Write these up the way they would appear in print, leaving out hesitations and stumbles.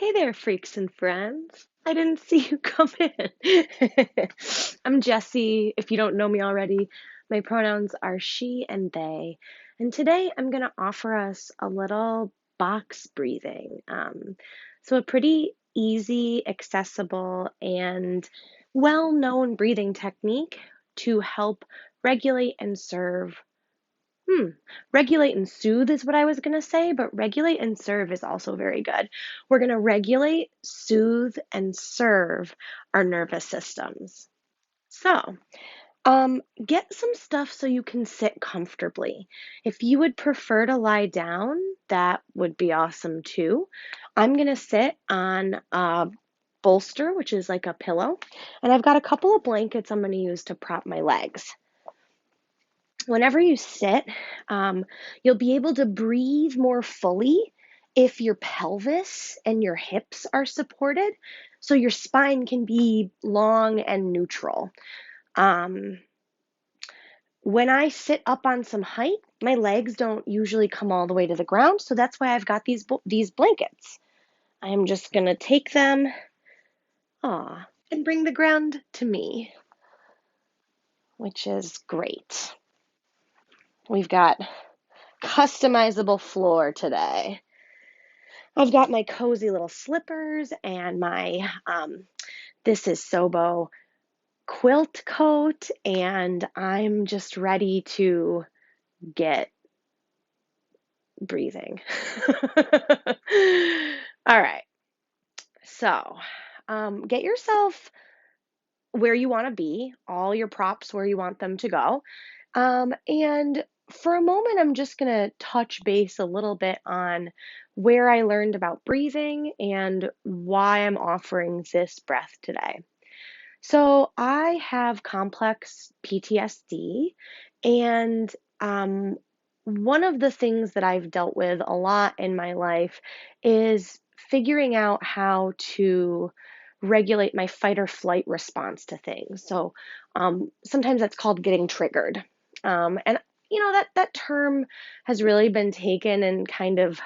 Hey there, freaks and friends. I didn't see you come in. I'm Jessie. If you don't know me already, my pronouns are she and they. And today I'm going to offer us a little box breathing. So, a pretty easy, accessible, and well known breathing technique to help regulate and serve. Hmm. Regulate and soothe is what I was going to say, but regulate and serve is also very good. We're going to regulate, soothe, and serve our nervous systems. So, get some stuff so you can sit comfortably. If you would prefer to lie down, that would be awesome too. I'm going to sit on a bolster, which is like a pillow, and I've got a couple of blankets I'm going to use to prop my legs. Whenever you sit, you'll be able to breathe more fully if your pelvis and your hips are supported, so your spine can be long and neutral. Um, when I sit up on some height, my legs don't usually come all the way to the ground, so that's why I've got these blankets. I'm just gonna take them, and bring the ground to me, which is great. We've got customizable floor today. I've got my cozy little slippers and my This is Sobo quilt coat, and I'm just ready to get breathing. All right, so get yourself where you want to be, all your props where you want them to go. And for a moment, I'm just going to touch base a little bit on where I learned about breathing and why I'm offering this breath today. So, I have complex PTSD, and one of the things that I've dealt with a lot in my life is figuring out how to regulate my fight or flight response to things. So sometimes that's called getting triggered. And that term has really been taken and kind of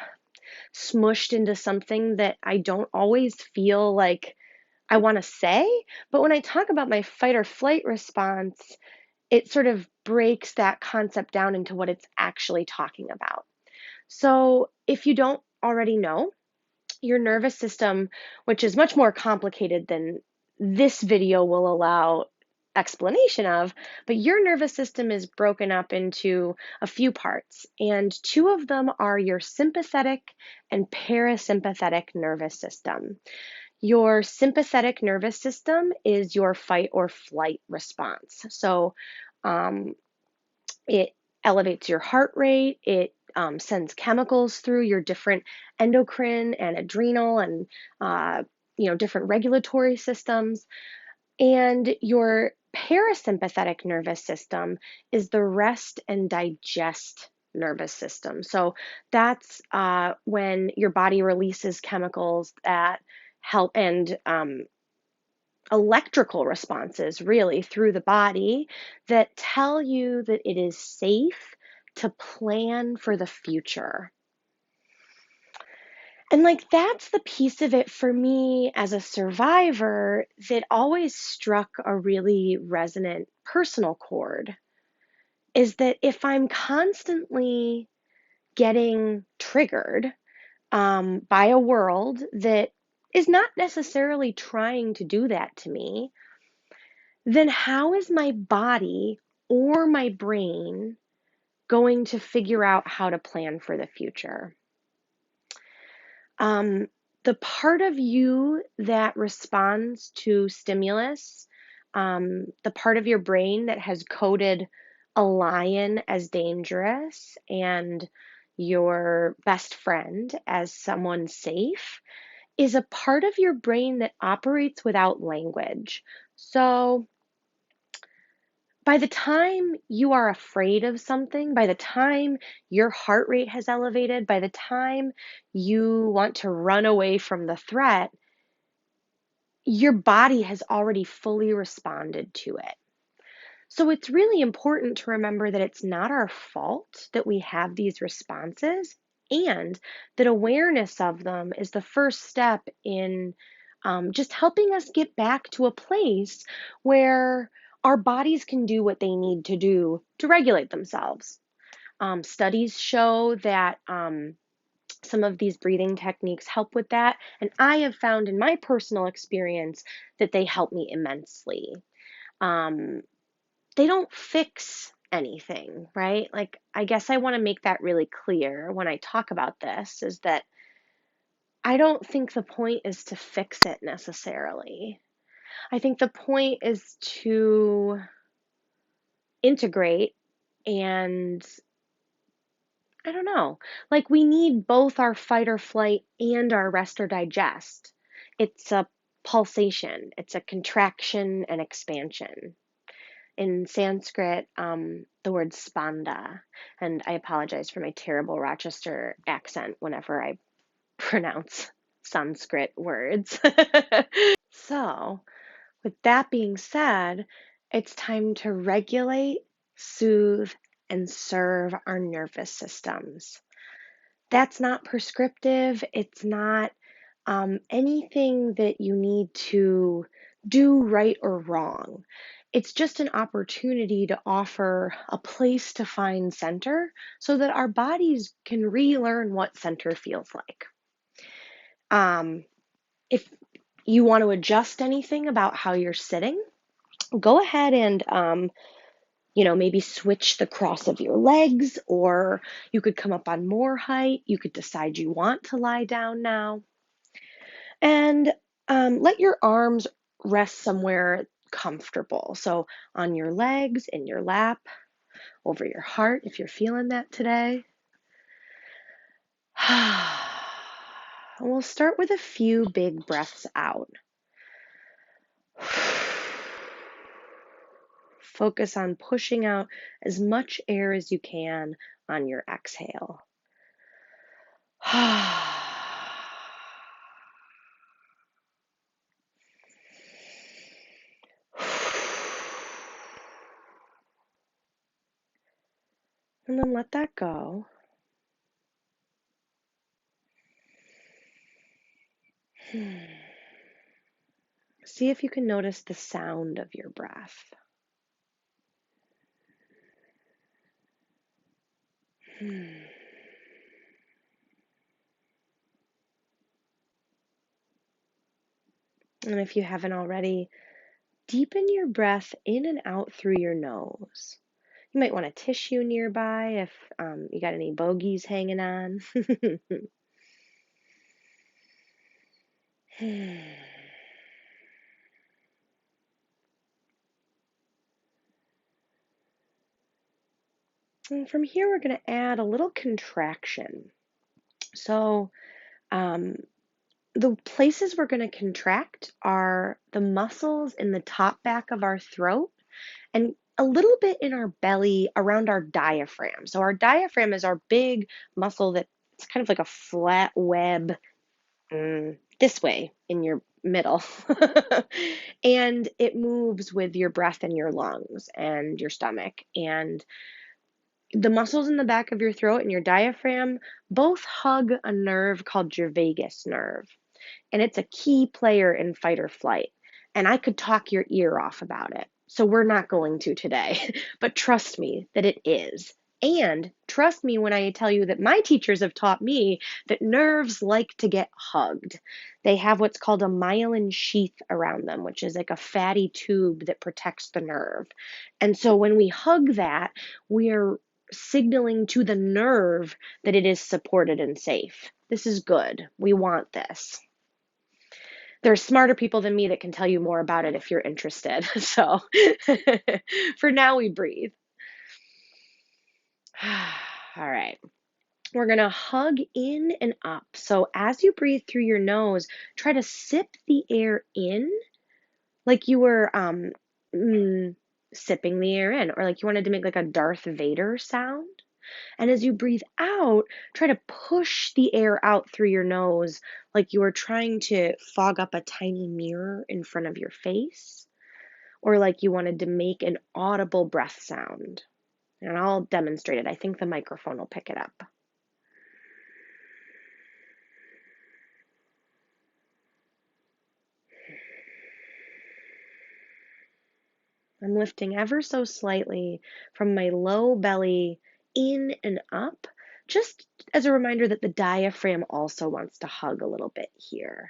smushed into something that I don't always feel like I want to say. But when I talk about my fight or flight response, it sort of breaks that concept down into what it's actually talking about. So if you don't already know, your nervous system, which is much more complicated than this video will allow explanation of, but your nervous system is broken up into a few parts, and two of them are your sympathetic and parasympathetic nervous system. Your sympathetic nervous system is your fight or flight response. So um, it elevates your heart rate, it sends chemicals through your different endocrine and adrenal and different regulatory systems. And your parasympathetic nervous system is the rest and digest nervous system. So that's when your body releases chemicals that help and electrical responses really through the body that tell you that it is safe to plan for the future. And like that's the piece of it for me as a survivor that always struck a really resonant personal chord is that if I'm constantly getting triggered by a world that is not necessarily trying to do that to me, then how is my body or my brain going to figure out how to plan for the future? Um, the part of you that responds to stimulus, the part of your brain that has coded a lion as dangerous and your best friend as someone safe, is a part of your brain that operates without language. So, by the time you are afraid of something, by the time your heart rate has elevated, by the time you want to run away from the threat, your body has already fully responded to it. So it's really important to remember that it's not our fault that we have these responses. and that awareness of them is the first step in just helping us get back to a place where our bodies can do what they need to do to regulate themselves. Studies show that some of these breathing techniques help with that, and I have found in my personal experience that they help me immensely. Um, they don't fix anything, right? Like, I guess I want to make that really clear when I talk about this is that I don't think the point is to fix it necessarily. I think the point is to integrate and I don't know. Like we need both our fight or flight and our rest or digest. It's a pulsation, it's a contraction and expansion. In Sanskrit, the word spanda, and I apologize for my terrible Rochester accent whenever I pronounce Sanskrit words. So, with that being said, it's time to regulate, soothe, and serve our nervous systems. That's not prescriptive. It's not anything that you need to do right or wrong. It's just an opportunity to offer a place to find center so that our bodies can relearn what center feels like. Um, if you want to adjust anything about how you're sitting, go ahead and maybe switch the cross of your legs, or you could come up on more height. You could decide you want to lie down now. And let your arms rest somewhere comfortable. So on your legs, in your lap, over your heart if you're feeling that today. And we'll start with a few big breaths out. Focus on pushing out as much air as you can on your exhale. And then let that go. See if you can notice the sound of your breath. And if you haven't already, deepen your breath in and out through your nose. You might want a tissue nearby if you got any bogies hanging on. And from here, we're going to add a little contraction. So, um, the places we're going to contract are the muscles in the top back of our throat and a little bit in our belly around our diaphragm. So, our diaphragm is our big muscle that's kind of like a flat web this way in your middle. And it moves with your breath and your lungs and your stomach. And the muscles in the back of your throat and your diaphragm both hug a nerve called your vagus nerve. And it's a key player in fight or flight. And I could talk your ear off about it. So we're not going to today. But trust me that it is. And trust me when I tell you that my teachers have taught me that nerves like to get hugged. They have what's called a myelin sheath around them, which is like a fatty tube that protects the nerve. And so when we hug that, we're signaling to the nerve that it is supported and safe. This is good. We want this. There's smarter people than me that can tell you more about it if you're interested. So for now, we breathe. All right. We're going to hug in and up. So as you breathe through your nose, try to sip the air in like you were sipping the air in, or like you wanted to make like a Darth Vader sound. And as you breathe out, try to push the air out through your nose like you were trying to fog up a tiny mirror in front of your face, or like you wanted to make an audible breath sound. And I'll demonstrate it. I think the microphone will pick it up. I'm lifting ever so slightly from my low belly in and up, just as a reminder that the diaphragm also wants to hug a little bit here.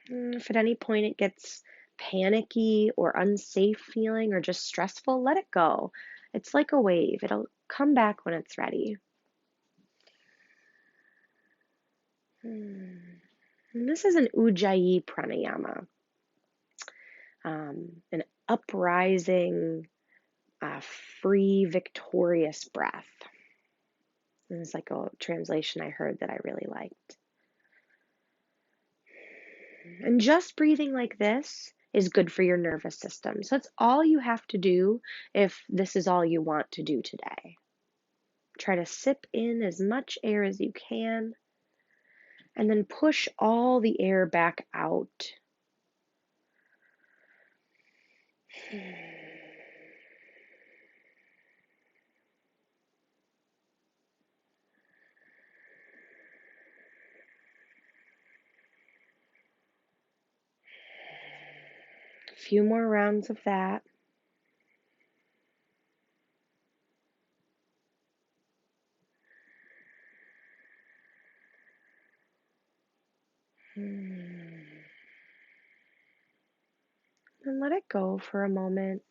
If at any point it gets panicky or unsafe feeling or just stressful, let it go. It's like a wave, it'll come back when it's ready. And this is an Ujjayi pranayama, an uprising, free, victorious breath. And it's like a translation I heard that I really liked. And just breathing like this is good for your nervous system. So that's all you have to do if this is all you want to do today. Try to sip in as much air as you can, and then push all the air back out. A few more rounds of that. And let it go for a moment.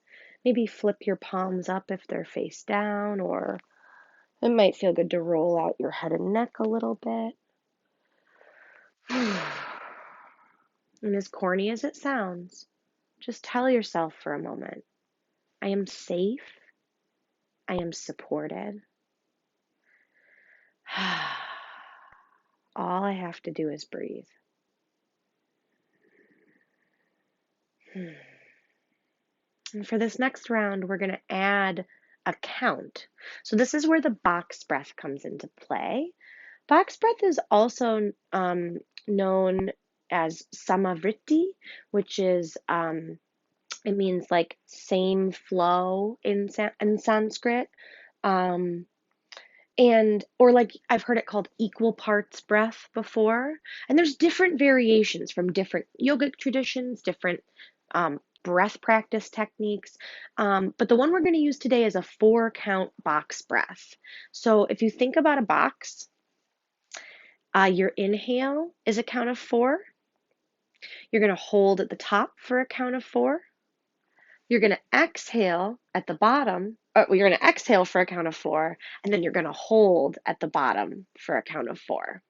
Maybe flip your palms up if they're face down, or it might feel good to roll out your head and neck a little bit. And as corny as it sounds, just tell yourself for a moment, I am safe, I am supported. All I have to do is breathe. And for this next round, we're going to add a count. So this is where the box breath comes into play. Box breath is also known as samavritti, which is it means like same flow in Sanskrit. And or like I've heard it called equal parts breath before. And there's different variations from different yogic traditions, different breath practice techniques. But the one we're going to use today is a 4-count box breath. So if you think about a box, your inhale is a count of 4. You're going to hold at the top for a count of 4. You're going to exhale at the bottom. You're going to exhale for a count of 4, and then you're going to hold at the bottom for a count of 4.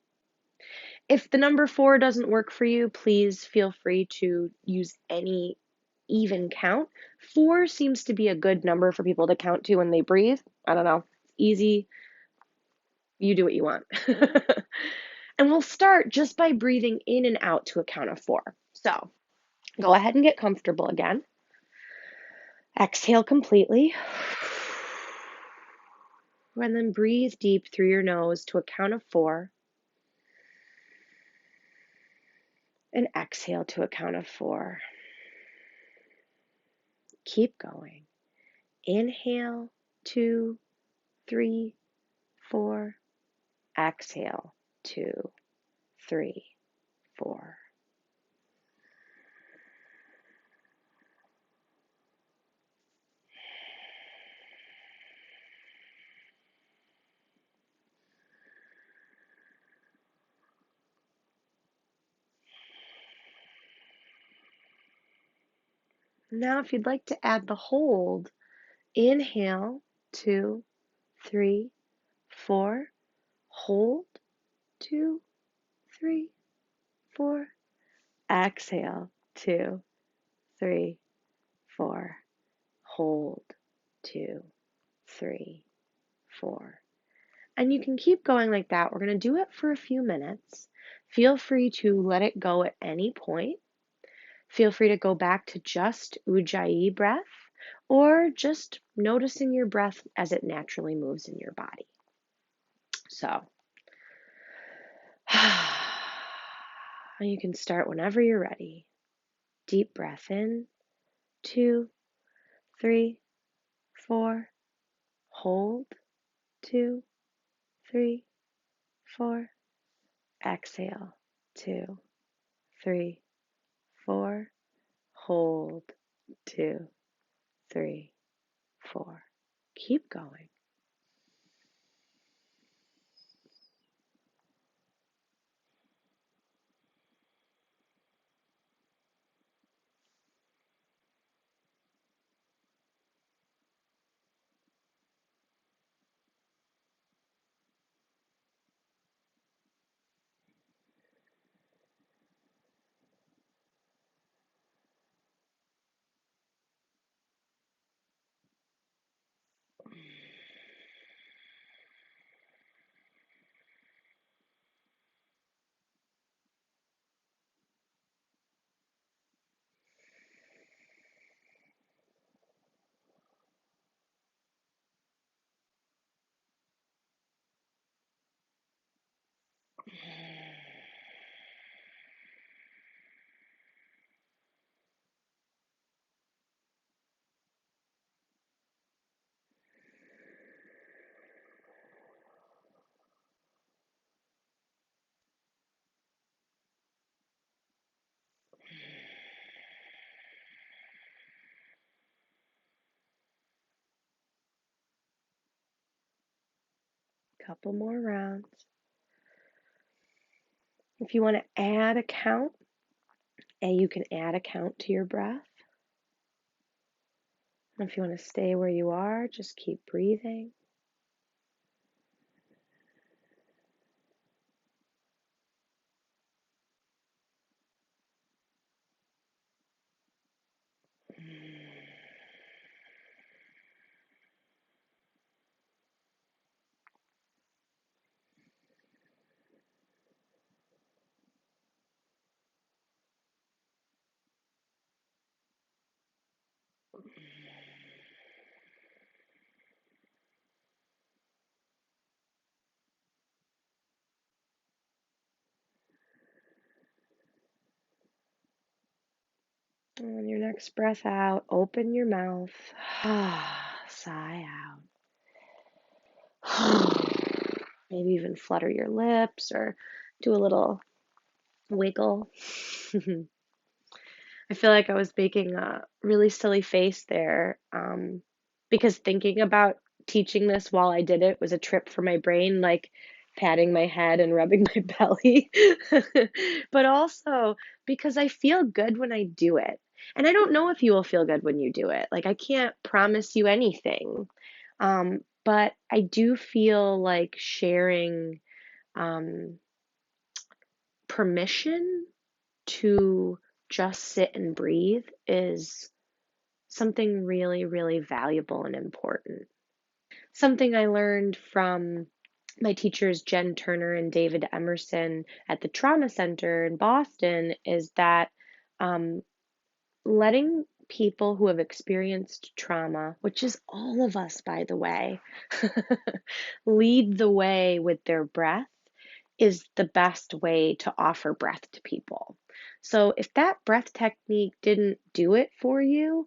If the number 4 doesn't work for you, please feel free to use any even count. 4 seems to be a good number for people to count to when they breathe. I don't know. It's easy. You do what you want. And we'll start just by breathing in and out to a count of 4. So go ahead and get comfortable again. Exhale completely. And then breathe deep through your nose to a count of 4. And exhale to a count of 4. Keep going. Inhale, 2, 3, 4. Exhale, 2, 3, 4. Now, if you'd like to add the hold, inhale, 2, 3, 4. Hold, 2, 3, 4. Exhale, 2, 3, 4. Hold, 2, 3, 4. And you can keep going like that. We're going to do it for a few minutes. Feel free to let it go at any point. Feel free to go back to just Ujjayi breath or just noticing your breath as it naturally moves in your body. So, you can start whenever you're ready. Deep breath in, 2, 3, 4. Hold, 2, 3, 4. Exhale, 2, 3, 4. Hold. 2, 3, 4. Keep going. Couple more rounds. If you want to add a count, and you can add a count to your breath. And if you want to stay where you are, just keep breathing. And on your next breath out, open your mouth. Sigh out. Maybe even flutter your lips or do a little wiggle. I feel like I was making a really silly face there, because thinking about teaching this while I did it was a trip for my brain, like patting my head and rubbing my belly. But also because I feel good when I do it. And I don't know if you will feel good when you do it. Like, I can't promise you anything. But I do feel like sharing um, permission to just sit and breathe is something really, really valuable and important. Something I learned from my teachers, Jen Turner and David Emerson at the Trauma Center in Boston, is that um, letting people who have experienced trauma, which is all of us, by the way, lead the way with their breath is the best way to offer breath to people. So if that breath technique didn't do it for you,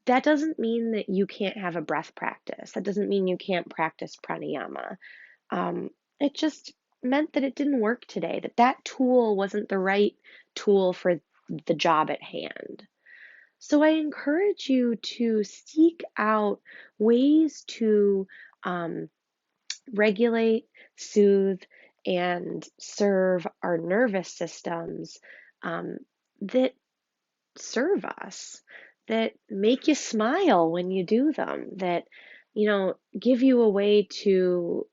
that doesn't mean that you can't have a breath practice. That doesn't mean you can't practice pranayama. Um, it just meant that it didn't work today, that that tool wasn't the right tool for the job at hand. So I encourage you to seek out ways to um, regulate, soothe, and serve our nervous systems um, that serve us, that make you smile when you do them, that, give you a way to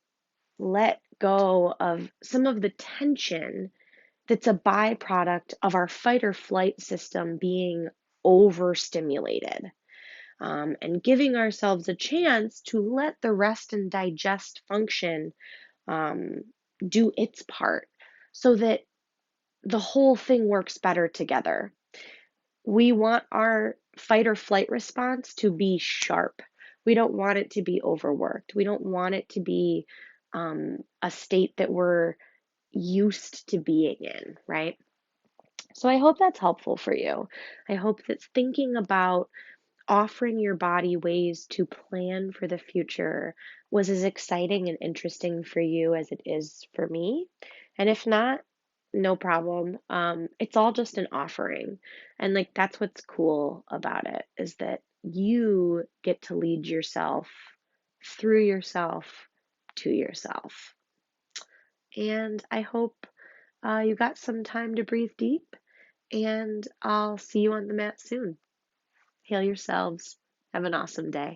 let go of some of the tension that's a byproduct of our fight or flight system being overstimulated, and giving ourselves a chance to let the rest and digest function um, do its part so that the whole thing works better together. We want our fight or flight response to be sharp. We don't want it to be overworked. We don't want it to be a state that we're used to being in, right? So I hope that's helpful for you. I hope that thinking about offering your body ways to plan for the future was as exciting and interesting for you as it is for me. And if not, No problem. It's all just an offering. And like that's what's cool about it is that you get to lead yourself through yourself to yourself. And I hope you got some time to breathe deep, and I'll see you on the mat soon. Heal yourselves. Have an awesome day.